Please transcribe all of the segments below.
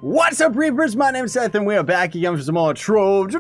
What's up, Reapers? My name's Seth, and we are back again for some more Trove,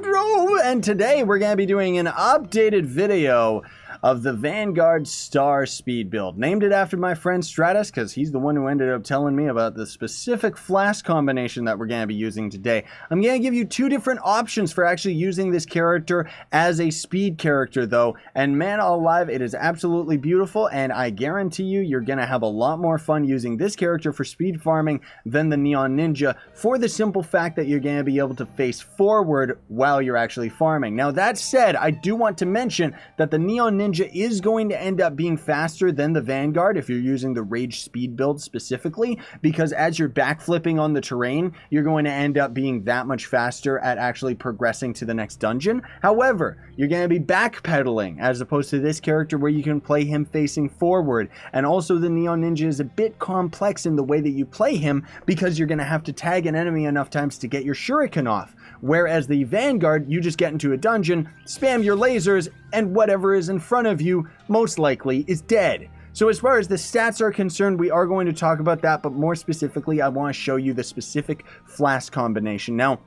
and today we're going to be doing an updated video of the Vanguard Star Speed build. Named it after my friend Stratus, because he's the one who ended up telling me about the specific flask combination that we're going to be using today. I'm going to give you two different options for actually using this character as a speed character, though, and man alive, it is absolutely beautiful, and I guarantee you, you're going to have a lot more fun using this character for speed farming than the Neon Ninja, for the simple fact that you're going to be able to face forward while you're actually farming. Now, that said, I do want to mention that the Neon Ninja is going to end up being faster than the Vanguard if you're using the Rage Speed build specifically, because as you're backflipping on the terrain, you're going to end up being that much faster at actually progressing to the next dungeon. However, you're going to be backpedaling as opposed to this character where you can play him facing forward. And also the Neon Ninja is a bit complex in the way that you play him, because you're going to have to tag an enemy enough times to get your shuriken off. Whereas the Vanguard, you just get into a dungeon, spam your lasers, and whatever is in front of you, most likely, is dead. So as far as the stats are concerned, we are going to talk about that, but more specifically, I want to show you the specific flask combination. Now,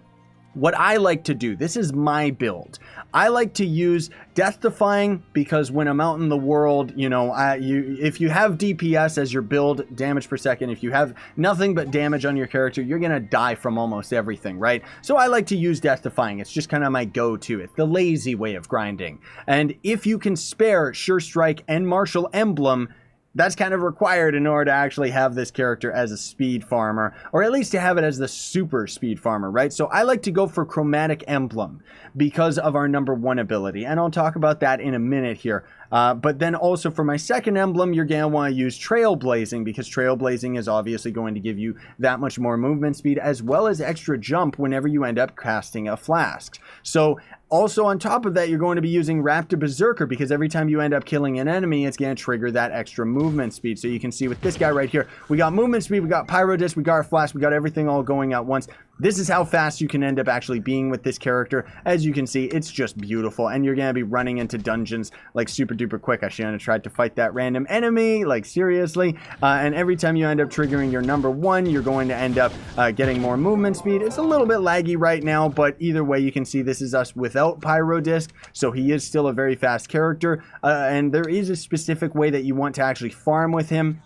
what I like to do, this is my build. I like to use Death Defying because when I'm out in the world, you know, if you have DPS as your build, damage per second, if you have nothing but damage on your character, you're going to die from almost everything, right? So I like to use Death Defying. It's just kind of my go-to. It's the lazy way of grinding. And if you can spare Sure Strike and Martial Emblem, that's kind of required in order to actually have this character as a speed farmer, or at least to have it as the super speed farmer, right? So I like to go for Chromatic Emblem because of our #1 ability, and I'll talk about that in a minute here. But then also for my second emblem, you're going to want to use Trailblazing, because Trailblazing is obviously going to give you that much more movement speed, as well as extra jump whenever you end up casting a flask. So also on top of that, you're going to be using Raptor Berserker, because every time you end up killing an enemy, it's going to trigger that extra movement speed. So you can see with this guy right here, we got movement speed, we got Pyro Disc, we got our flask, we got everything all going at once. This is how fast you can end up actually being with this character. As you can see, it's just beautiful, and you're going to be running into dungeons like super duper quick. I shouldn't have tried to fight that random enemy, like seriously. And every time you end up triggering your #1, you're going to end up getting more movement speed. It's a little bit laggy right now, but either way, you can see this is us without Pyro Disc, so he is still a very fast character. And there is a specific way that you want to actually farm with him.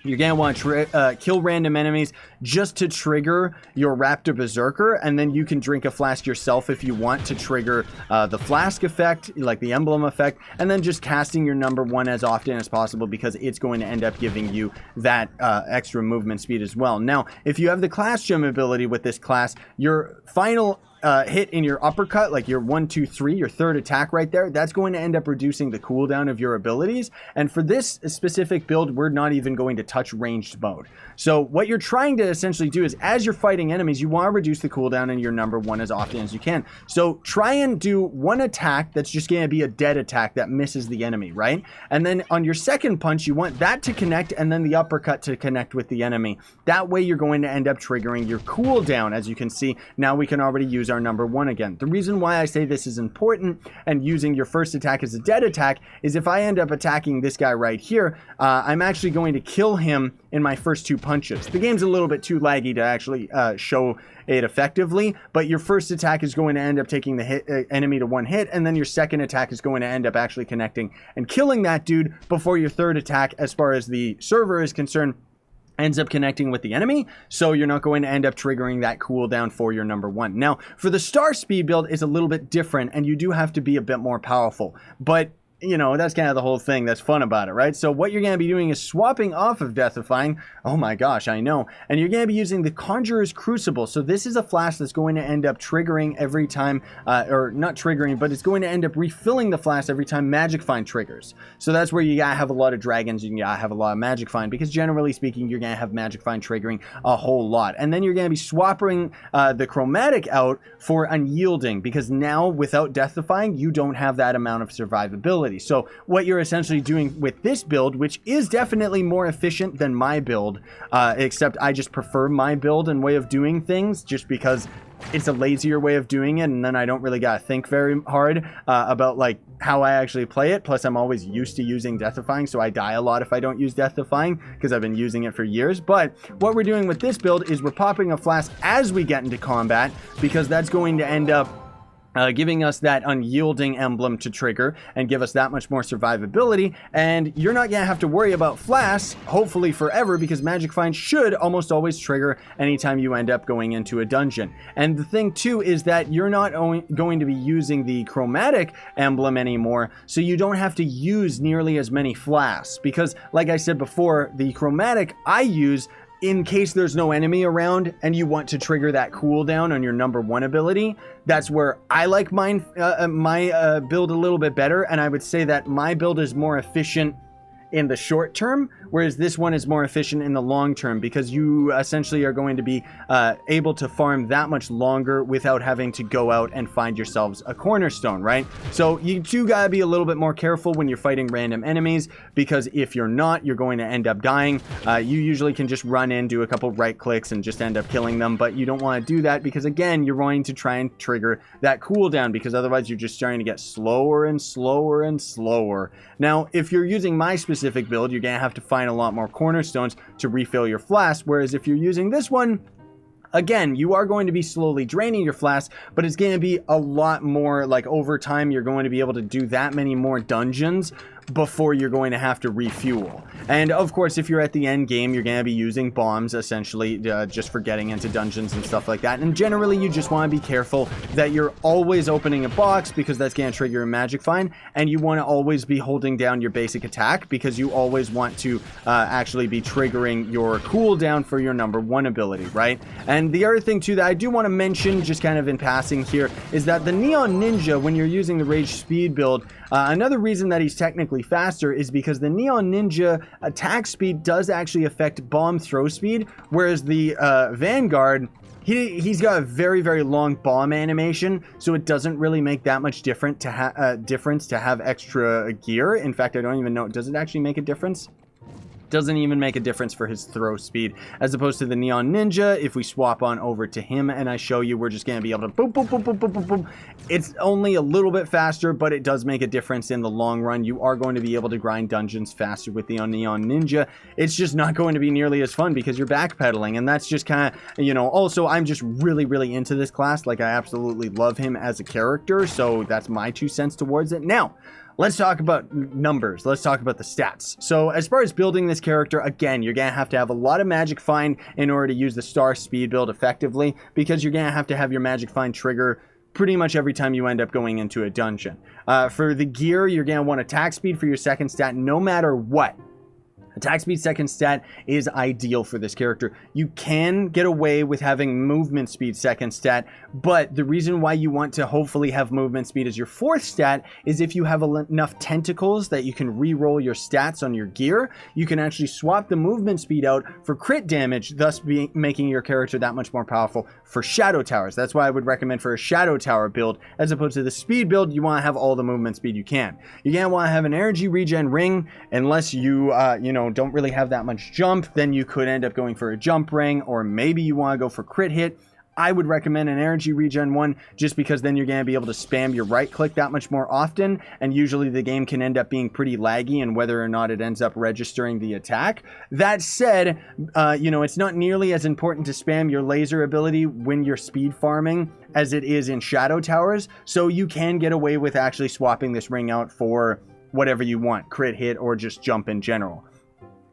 You're going to want to kill random enemies just to trigger your Raptor Berserker, and then you can drink a flask yourself if you want to trigger the flask effect, like the emblem effect, and then just casting your #1 as often as possible, because it's going to end up giving you that extra movement speed as well. Now, if you have the class gem ability with this class, your final hit in your uppercut, like your 1, 2, 3, your third attack right there, that's going to end up reducing the cooldown of your abilities. And for this specific build, we're not even going to touch ranged mode. So what you're trying to essentially do is, as you're fighting enemies, you want to reduce the cooldown in your #1 as often as you can. So try and do one attack that's just going to be a dead attack that misses the enemy, right? And then on your second punch, you want that to connect, and then the uppercut to connect with the enemy. That way you're going to end up triggering your cooldown. As you can see, now we can already use our #1 again. The reason why I say this is important and using your first attack as a dead attack is if I end up attacking this guy right here, I'm actually going to kill him in my first 2 punches. The game's a little bit too laggy to actually show it effectively, but your first attack is going to end up taking the enemy to 1 hit, and then your second attack is going to end up actually connecting and killing that dude before your third attack, as far as the server is concerned, ends up connecting with the enemy, so you're not going to end up triggering that cooldown for your #1. Now, for the Star Speed build, it's a little bit different, and you do have to be a bit more powerful, but you know, that's kind of the whole thing that's fun about it, right? So what you're going to be doing is swapping off of Death Defying. Oh my gosh, I know. And you're going to be using the Conjurer's Crucible. So this is a flask that's going to end up triggering every time, or not triggering, but it's going to end up refilling the flask every time Magic Find triggers. So that's where you got to have a lot of dragons, and you got to have a lot of Magic Find, because generally speaking, you're going to have Magic Find triggering a whole lot. And then you're going to be swapping the Chromatic out for Unyielding, because now without Death Defying, you don't have that amount of survivability. So what you're essentially doing with this build, which is definitely more efficient than my build, except I just prefer my build and way of doing things, just because it's a lazier way of doing it, and then I don't really gotta think very hard about like how I actually play it. Plus I'm always used to using Death Defying, so I die a lot if I don't use Death Defying because I've been using it for years. But what we're doing with this build is we're popping a flask as we get into combat, because that's going to end up giving us that unyielding emblem to trigger and give us that much more survivability. And you're not gonna have to worry about flasks, hopefully forever, because Magic Find should almost always trigger anytime you end up going into a dungeon. And the thing too is that you're not going to be using the chromatic emblem anymore, so you don't have to use nearly as many flasks, because like I said before, the chromatic I use in case there's no enemy around and you want to trigger that cooldown on your number 1 ability. That's where I like mine, my build a little bit better, and I would say that my build is more efficient in the short term, whereas this one is more efficient in the long term, because you essentially are going to be able to farm that much longer without having to go out and find yourselves a cornerstone, right? So you do gotta be a little bit more careful when you're fighting random enemies, because if you're not, you're going to end up dying. You usually can just run in, do a couple right clicks, and just end up killing them, but you don't want to do that, because again, you're going to try and trigger that cooldown, because otherwise you're just starting to get slower and slower and slower. Now, if you're using my specific build, you're gonna have to find a lot more cornerstones to refill your flask, whereas if you're using this one, again, you are going to be slowly draining your flask, but it's going to be a lot more, like over time, you're going to be able to do that many more dungeons before you're going to have to refuel. And of course, if you're at the end game, you're going to be using bombs essentially just for getting into dungeons and stuff like that. And generally, you just want to be careful that you're always opening a box, because that's going to trigger a Magic Find, and you want to always be holding down your basic attack, because you always want to actually be triggering your cooldown for your number 1 ability, right? And the other thing too that I do want to mention, just kind of in passing here, is that the Neon Ninja, when you're using the Rage Speed build, another reason that he's technically faster is because the Neon Ninja attack speed does actually affect bomb throw speed, whereas the Vanguard, he's got a very, very long bomb animation, so it doesn't really make that much difference to have extra gear. In fact, I don't even know, does it actually make a difference? Doesn't even make a difference for his throw speed, as opposed to the Neon Ninja. If we swap on over to him and I show you, we're just going to be able to boom, boom, boom, boom, boom, boom, boom. It's only a little bit faster, but it does make a difference in the long run. You are going to be able to grind dungeons faster with the Neon Ninja. It's just not going to be nearly as fun because you're backpedaling, and that's just kind of, you know, also I'm just really, really into this class. Like, I absolutely love him as a character, so that's my 2 cents towards it. Now, let's talk about numbers. Let's talk about the stats. So as far as building this character, again, you're going to have a lot of Magic Find in order to use the Star Speed build effectively, because you're going to have your Magic Find trigger pretty much every time you end up going into a dungeon. For the gear, you're going to want attack speed for your second stat no matter what. Attack speed second stat is ideal for this character. You can get away with having movement speed second stat, but the reason why you want to hopefully have movement speed as your 4th stat is if you have enough tentacles that you can re-roll your stats on your gear, you can actually swap the movement speed out for crit damage, thus making your character that much more powerful for shadow towers. That's why I would recommend for a shadow tower build, as opposed to the speed build, you want to have all the movement speed you can. You're going to want to have an energy regen ring, unless you, don't really have that much jump. Then you could end up going for a jump ring, or maybe you want to go for crit hit. I would recommend an energy regen one, just because then you're going to be able to spam your right click that much more often, and usually the game can end up being pretty laggy in whether or not it ends up registering the attack. That said, it's not nearly as important to spam your laser ability when you're speed farming as it is in shadow towers, so you can get away with actually swapping this ring out for whatever you want, crit hit or just jump in general.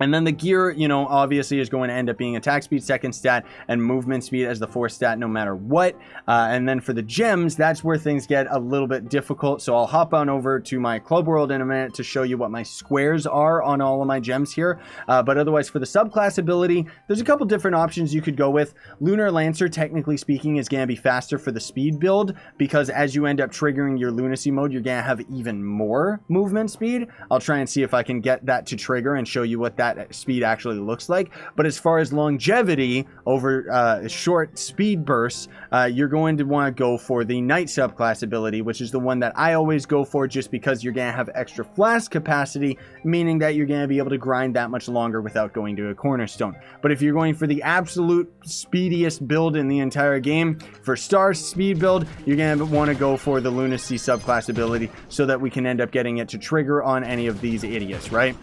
And then the gear, obviously is going to end up being attack speed second stat and movement speed as the 4th stat no matter what. And then for the gems, that's where things get a little bit difficult. So I'll hop on over to my club world in a minute to show you what my squares are on all of my gems here. But otherwise, for the subclass ability, there's a couple different options you could go with. Lunar Lancer, technically speaking, is going to be faster for the speed build, because as you end up triggering your lunacy mode, you're going to have even more movement speed. I'll try and see if I can get that to trigger and show you what that that speed actually looks like. But as far as longevity over short speed bursts, you're going to want to go for the Knight subclass ability, which is the one that I always go for, just because you're going to have extra flask capacity, meaning that you're going to be able to grind that much longer without going to a cornerstone. But if you're going for the absolute speediest build in the entire game, for star speed build, you're going to want to go for the Lunacy subclass ability, so that we can end up getting it to trigger on any of these idiots, right?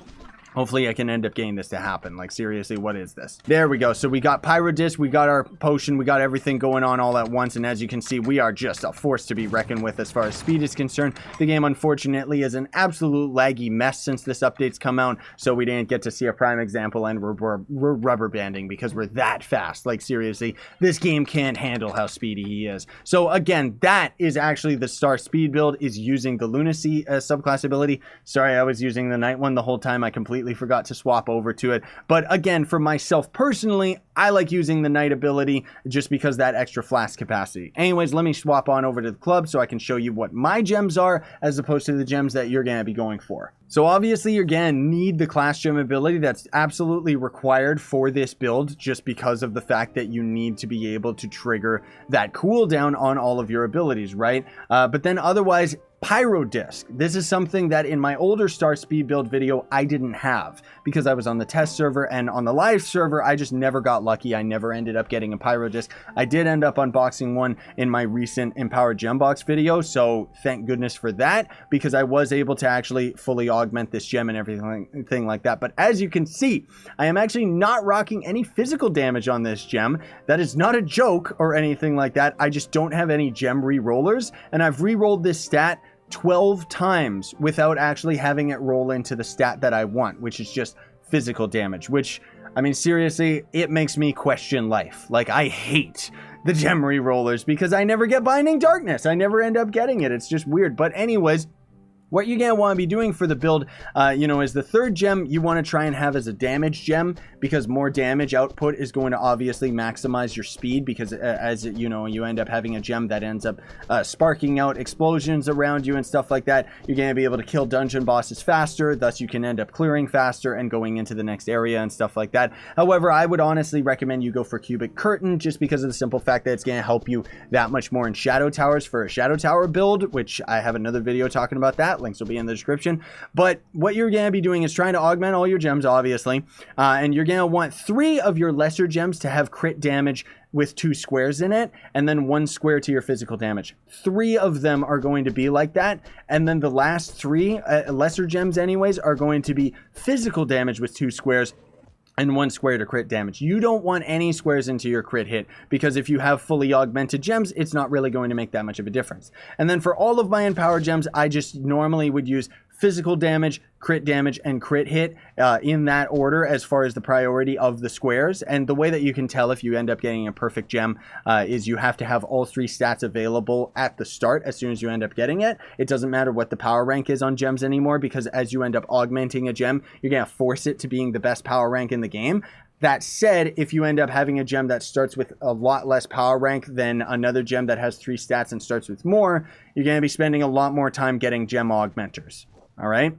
Hopefully I can end up getting this to happen. Like, seriously, what is this? There we go. So we got Pyro Disc, we got our potion, we got everything going on all at once. And as you can see, we are just a force to be reckoned with as far as speed is concerned. The game, unfortunately, is an absolute laggy mess since this update's come out. So we didn't get to see a prime example, and we're rubber banding because we're that fast. Like, seriously, this game can't handle how speedy he is. So again, that is actually the star speed build, is using the Lunacy subclass ability. Sorry, I was using the Knight one the whole time. I completely forgot to swap over to it. But again, for myself personally, I like using the Knight ability just because that extra flask capacity. Anyways, let me swap on over to the club so I can show you what my gems are as opposed to the gems that you're going to be going for. So obviously you're going to need the class gem ability. That's absolutely required for this build, just because of the fact that you need to be able to trigger that cooldown on all of your abilities, right? But then otherwise, Pyro Disc. This is something that in my older star speed build video I didn't have, because I was on the test server, and on the live server I just never got lucky. I never ended up getting a Pyro Disc. I did end up unboxing one in my recent Empowered Gem Box video, so thank goodness for that, because I was able to actually fully augment this gem and everything like that. But as you can see, I am actually not rocking any physical damage on this gem. That is not a joke or anything like that. I just don't have any gem re-rollers, and I've re-rolled this stat 12 times without actually having it roll into the stat that I want, which is just physical damage, which, I mean, seriously, it makes me question life. Like, I hate the gem re-rollers because I never get Binding Darkness. I never end up getting it. It's just weird. But anyways, what you're going to want to be doing for the build, is the third gem you want to try and have as a damage gem, because more damage output is going to obviously maximize your speed, because as you end up having a gem that ends up sparking out explosions around you and stuff like that, you're going to be able to kill dungeon bosses faster, thus you can end up clearing faster and going into the next area and stuff like that. However, I would honestly recommend you go for Cubic Curtain, just because of the simple fact that it's going to help you that much more in Shadow Towers for a Shadow Tower build, which I have another video talking about that. Links will be in the description. But what you're going to be doing is trying to augment all your gems, obviously, and you're going to want 3 of your lesser gems to have crit damage with 2 squares in it, and then 1 square to your physical damage. 3 of them are going to be like that, and then the last 3 lesser gems anyways are going to be physical damage with 2 squares and 1 square to crit damage. You don't want any squares into your crit hit, because if you have fully augmented gems, it's not really going to make that much of a difference. And then for all of my empowered gems, I just normally would use physical damage, and crit hit in that order as far as the priority of the squares. And the way that you can tell if you end up getting a perfect gem is you have to have all 3 stats available at the start as soon as you end up getting it. It doesn't matter what the power rank is on gems anymore, because as you end up augmenting a gem, you're going to force it to being the best power rank in the game. That said, if you end up having a gem that starts with a lot less power rank than another gem that has 3 stats and starts with more, you're going to be spending a lot more time getting gem augmenters. All right.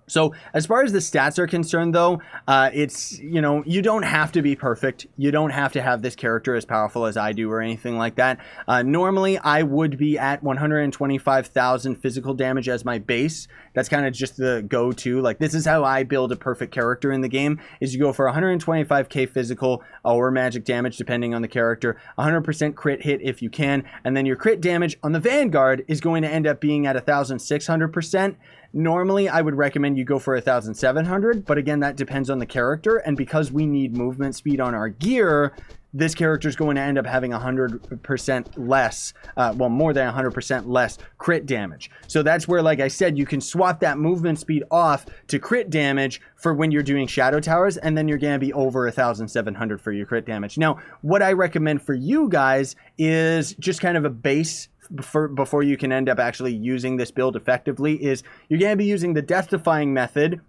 So as far as the stats are concerned, though, it's, you don't have to be perfect. You don't have to have this character as powerful as I do or anything like that. Normally, I would be at 125,000 physical damage as my base. That's kind of just the go-to. Like, this is how I build a perfect character in the game, is you go for 125k physical or magic damage, depending on the character, 100% crit hit if you can, and then your crit damage on the Vanguard is going to end up being at 1,600%. Normally, I would recommend you go for 1,700, but again, that depends on the character, and because we need movement speed on our gear, this character is going to end up having 100% less, more than 100% less crit damage. So that's where, like I said, you can swap that movement speed off to crit damage for when you're doing Shadow Towers, and then you're going to be over 1,700 for your crit damage. Now, what I recommend for you guys is just kind of a base before you can end up actually using this build effectively, is you're going to be using the death-defying method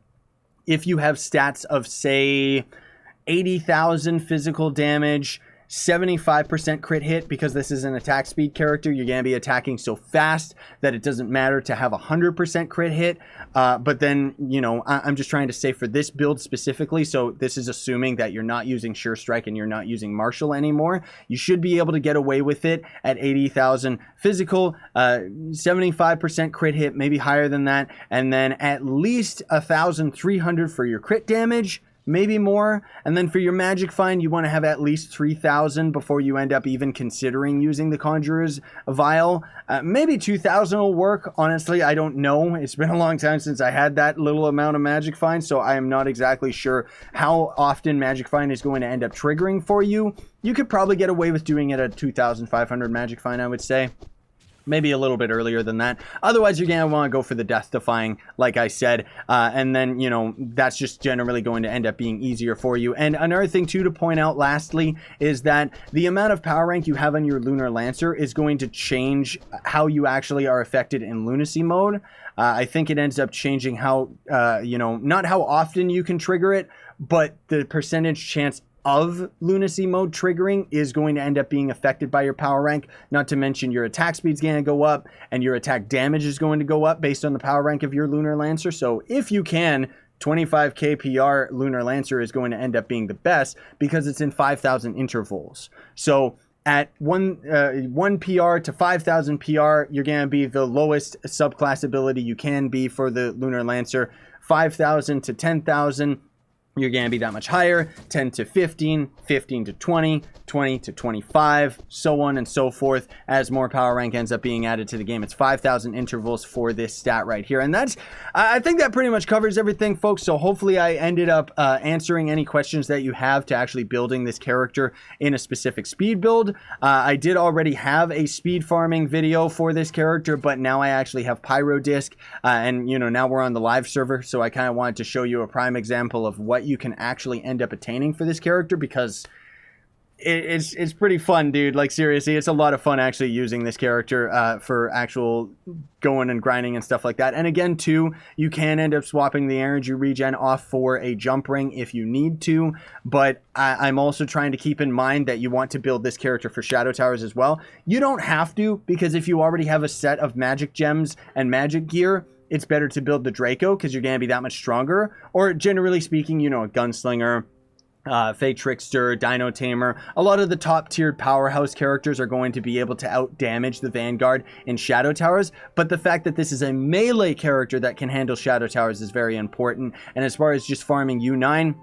if you have stats of, say, 80,000 physical damage, 75% crit hit, because this is an attack speed character. You're going to be attacking so fast that it doesn't matter to have 100% crit hit. But then, you know, I'm just trying to say for this build specifically, so this is assuming that you're not using Sure Strike and you're not using Martial anymore. You should be able to get away with it at 80,000 physical, 75% crit hit, maybe higher than that, and then at least 1,300 for your crit damage, maybe more. And then for your magic find, you want to have at least 3,000 before you end up even considering using the Conjurer's Vial. Maybe 2,000 will work. Honestly, I don't know. It's been a long time since I had that little amount of magic find, so I am not exactly sure how often magic find is going to end up triggering for you. You could probably get away with doing it at 2,500 magic find, I would say. Maybe a little bit earlier than that. Otherwise, you're going to want to go for the Death Defying, like I said. And then, you know, that's just generally going to end up being easier for you. And another thing, too, to point out lastly, is that the amount of power rank you have on your Lunar Lancer is going to change how you actually are affected in Lunacy mode. I think it ends up changing how, you know, not how often you can trigger it, but the percentage chance of Lunacy mode triggering is going to end up being affected by your power rank. Not to mention your attack speed's going to go up and your attack damage is going to go up based on the power rank of your Lunar Lancer. So if you can, 25k PR Lunar Lancer is going to end up being the best because it's in 5,000 intervals. So at 1 PR to 5,000 PR, you're going to be the lowest subclass ability you can be for the Lunar Lancer. 5,000 to 10,000, you're going to be that much higher. 10 to 15, 15 to 20, 20 to 25, so on and so forth as more power rank ends up being added to the game. It's 5,000 intervals for this stat right here. And that's, I think that pretty much covers everything, folks. So hopefully I ended up answering any questions that you have to actually building this character in a specific speed build. I did already have a speed farming video for this character, but now I actually have Pyro Disc, and you know, now we're on the live server. So I kind of wanted to show you a prime example of what you can actually end up attaining for this character, because it's pretty fun, dude. Like, seriously, it's a lot of fun actually using this character for actual going and grinding and stuff like that. And again, too, you can end up swapping the energy regen off for a jump ring if you need to, but I'm also trying to keep in mind that you want to build this character for Shadow Towers as well. You don't have to, because if you already have a set of magic gems and magic gear, it's better to build the Draco because you're going to be that much stronger. Or generally speaking, you know, a Gunslinger, Fey Trickster, Dino Tamer, a lot of the top tiered powerhouse characters are going to be able to out damage the Vanguard in Shadow Towers. But the fact that this is a melee character that can handle Shadow Towers is very important. And as far as just farming U9,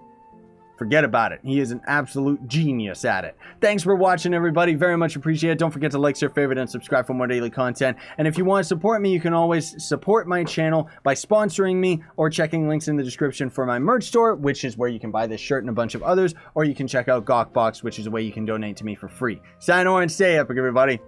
forget about it. He is an absolute genius at it. Thanks for watching, everybody. Very much appreciate it. Don't forget to like, share, favorite, and subscribe for more daily content. And if you want to support me, you can always support my channel by sponsoring me or checking links in the description for my merch store, which is where you can buy this shirt and a bunch of others, or you can check out Gawkbox, which is a way you can donate to me for free. Sign on and stay epic, everybody.